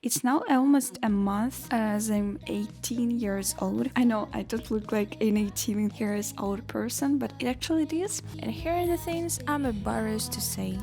It's now almost a month as I'm 18 years old. I know I don't look like an 18 years old person, but it actually is. And here are the things I'm embarrassed to say.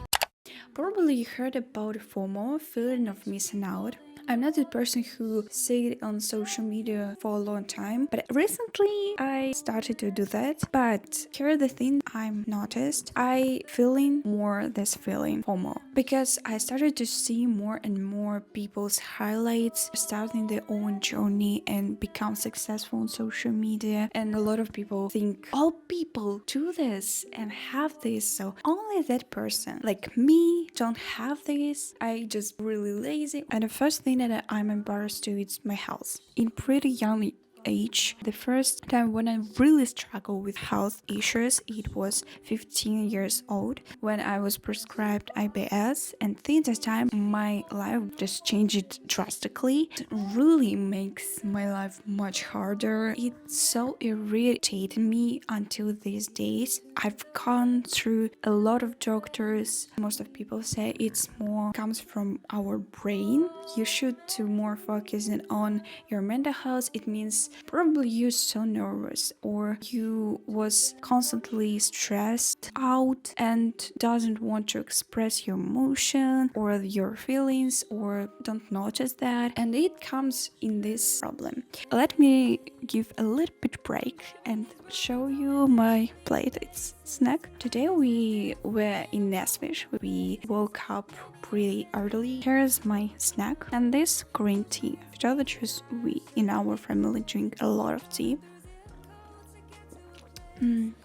Probably you heard about FOMO, feeling of missing out. I'm not the person who said on social media for a long time, but recently I started to do that. But here are the thing I'm noticed. I feeling more this feeling FOMO because I started to see more and more people's highlights starting their own journey and become successful on social media. And a lot of people think all people do this and have this, so only that person like me don't have this. I just really lazy. And the first thing that I'm embarrassed to is my health. In pretty young age, the first time when I really struggled with health issues, it was 15 years old when I was prescribed IBS, and since that time my life just changed drastically. It really makes my life much harder. It so irritated me until these days. I've gone through a lot of doctors. Most of people say it's more comes from our brain. You should to more focusing on your mental health. It means probably you're so nervous or you was constantly stressed out and doesn't want to express your emotion or your feelings or don't notice that, and it comes in this problem. Let me give a little bit break and show you my plate. It's snack. Today we were in Nashville. We woke up pretty early. Here's my snack and this green tea. To tell the truth, we in our family drink a lot of tea.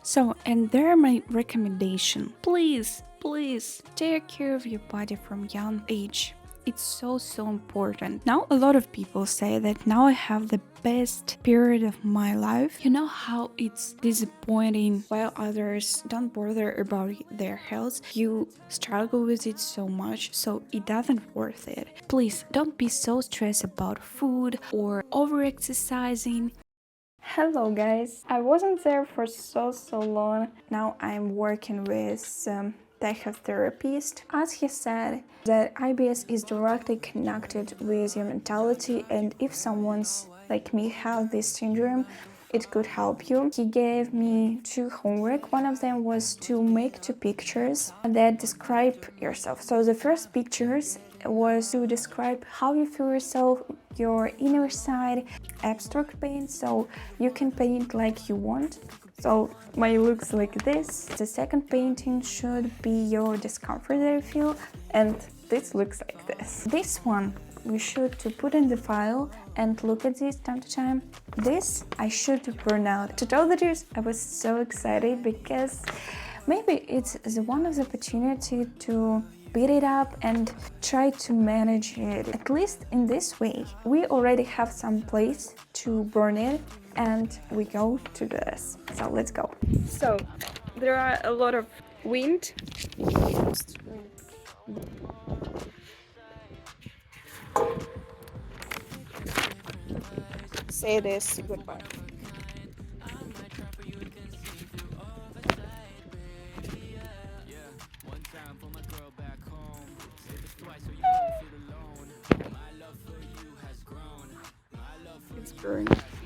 So, and there are my recommendation. Please take care of your body from young age. It's so important. Now a lot of people say that now I have the best period of my life. You know how it's disappointing while others don't bother about their health. You struggle with it so much, so it doesn't worth it. Please don't be so stressed about food or over exercising. Hello guys, I wasn't there for so long. Now I'm working with psychotherapist. As he said, that IBS is directly connected with your mentality, and if someone's like me have this syndrome, it could help you. He gave me 2 homework. One of them was to make 2 pictures that describe yourself. So the first pictures was to describe how you feel yourself, your inner side, abstract paint, so you can paint like you want. So my looks like this. The second painting should be your discomfort that you feel, and this looks like this. This one we should to put in the file and look at this time to time. This I should burn out. To tell the truth, I was so excited because maybe it's one of the opportunity to beat it up and try to manage it, at least in this way. We already have some place to burn it and we go to this. So let's go. So there are a lot of wind. Say this goodbye.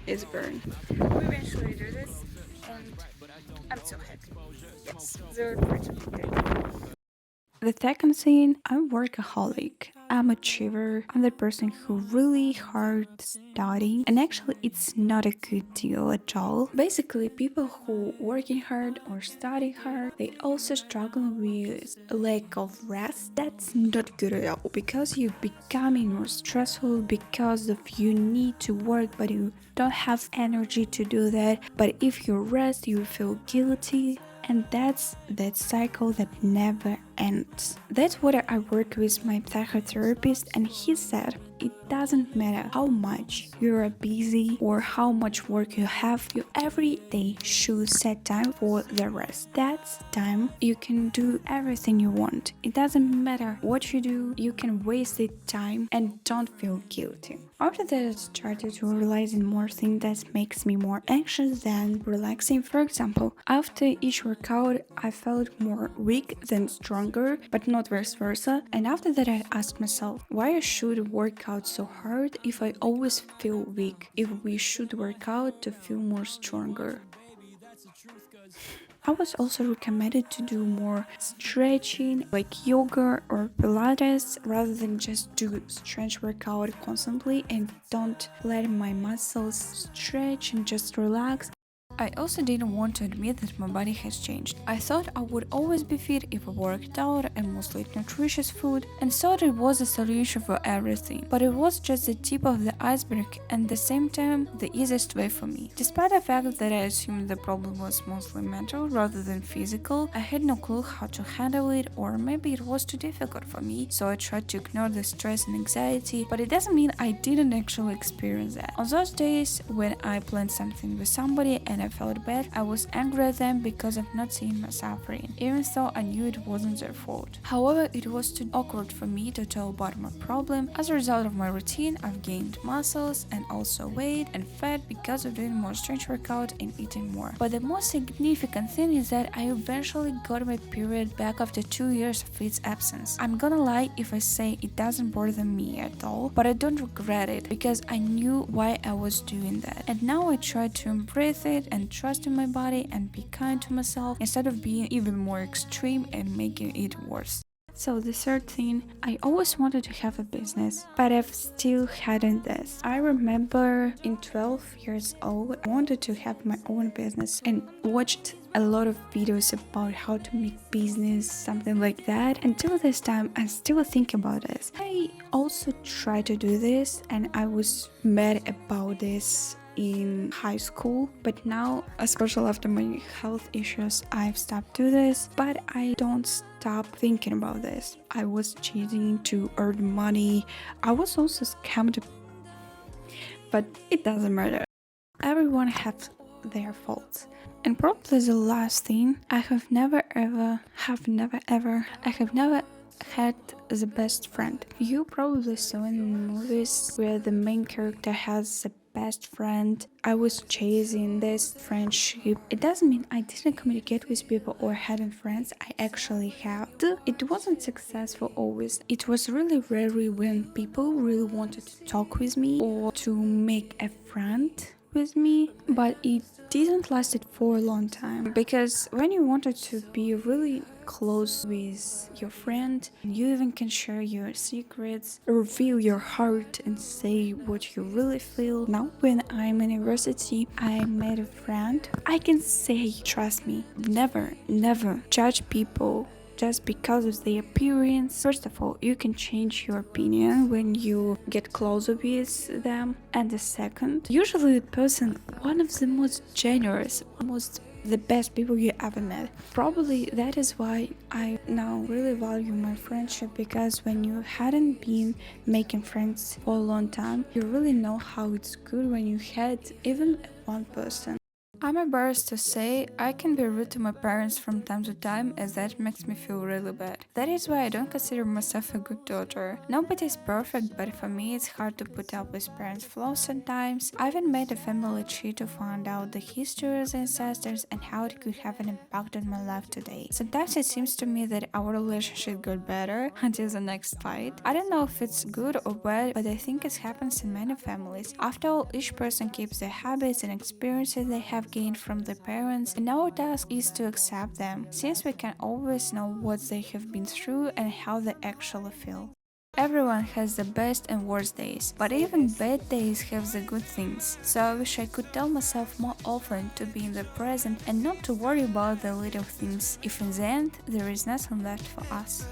It's burned. We eventually do this, and I'm so happy. Yes, they're pretty good. The second thing, I'm workaholic. I'm a achiever. I'm the person who really hard studying, and actually it's not a good deal at all. Basically, people who working hard or studying hard, they also struggle with a lack of rest. That's not good at all because you're becoming more stressful because of you need to work but you don't have energy to do that. But if you rest, you feel guilty. And that's that cycle that never ends. That's what I work with my psychotherapist, and he said it doesn't matter how much you're busy or how much work you have, you every day should set time for the rest. That's time you can do everything you want. It doesn't matter what you do, you can waste it time and don't feel guilty. After that, I started to realizing more things that makes me more anxious than relaxing. For example, after each workout, I felt more weak than strong stronger, but not vice versa. And after that I asked myself, why I should work out so hard if I always feel weak, if we should work out to feel more stronger. I was also recommended to do more stretching, like yoga or Pilates, rather than just do strength workout constantly and don't let my muscles stretch and just relax. I also didn't want to admit that my body has changed. I thought I would always be fit if I worked out and mostly ate nutritious food, and thought it was a solution for everything. But it was just the tip of the iceberg and at the same time the easiest way for me. Despite the fact that I assumed the problem was mostly mental rather than physical, I had no clue how to handle it, or maybe it was too difficult for me, so I tried to ignore the stress and anxiety, but it doesn't mean I didn't actually experience that. On those days when I planned something with somebody and I felt bad, I was angry at them because of not seeing my suffering, even though I knew it wasn't their fault. However, it was too awkward for me to tell about my problem. As a result of my routine, I've gained muscles and also weight and fat because of doing more strength workout and eating more. But the most significant thing is that I eventually got my period back after 2 years of its absence. I'm gonna lie if I say it doesn't bother me at all, but I don't regret it because I knew why I was doing that. And now I try to embrace it and trust in my body and be kind to myself instead of being even more extreme and making it worse. So the third thing, I always wanted to have a business, but I've still hadn't this. I remember in 12 years old, I wanted to have my own business and watched a lot of videos about how to make business, something like that. Until this time, I still think about this. I also tried to do this and I was mad about this in high school, but now, especially after my health issues, I've stopped doing this, but I don't stop thinking about this. I was cheating to earn money. I was also scammed, but it doesn't matter. Everyone has their faults. And probably the last thing, I have never had the best friend. You probably saw in movies where the main character has a best friend. I was chasing this friendship. It doesn't mean I didn't communicate with people or hadn't friends. I actually have. It wasn't successful always. It was really rare when people really wanted to talk with me or to make a friend with me, but it didn't last it for a long time, because when you wanted to be really close with your friend, you even can share your secrets, reveal your heart and say what you really feel. Now when I'm in university, I made a friend. I can say, trust me, never judge people just because of their appearance. First of all, you can change your opinion when you get closer with them. And the second, usually the person, one of the most generous, the best people you ever met. Probably that is why I now really value my friendship, because when you hadn't been making friends for a long time, you really know how it's good when you had even one person. I'm embarrassed to say I can be rude to my parents from time to time, as that makes me feel really bad. That is why I don't consider myself a good daughter. Nobody's perfect, but for me it's hard to put up with parents' flaws sometimes. I even made a family tree to find out the history of the ancestors and how it could have an impact on my life today. Sometimes it seems to me that our relationship got better until the next fight. I don't know if it's good or bad, but I think it happens in many families. After all, each person keeps their habits and experiences they have gained from their parents, and our task is to accept them, since we can always know what they have been through and how they actually feel. Everyone has the best and worst days, but even bad days have the good things, so I wish I could tell myself more often to be in the present and not to worry about the little things, if in the end there is nothing left for us.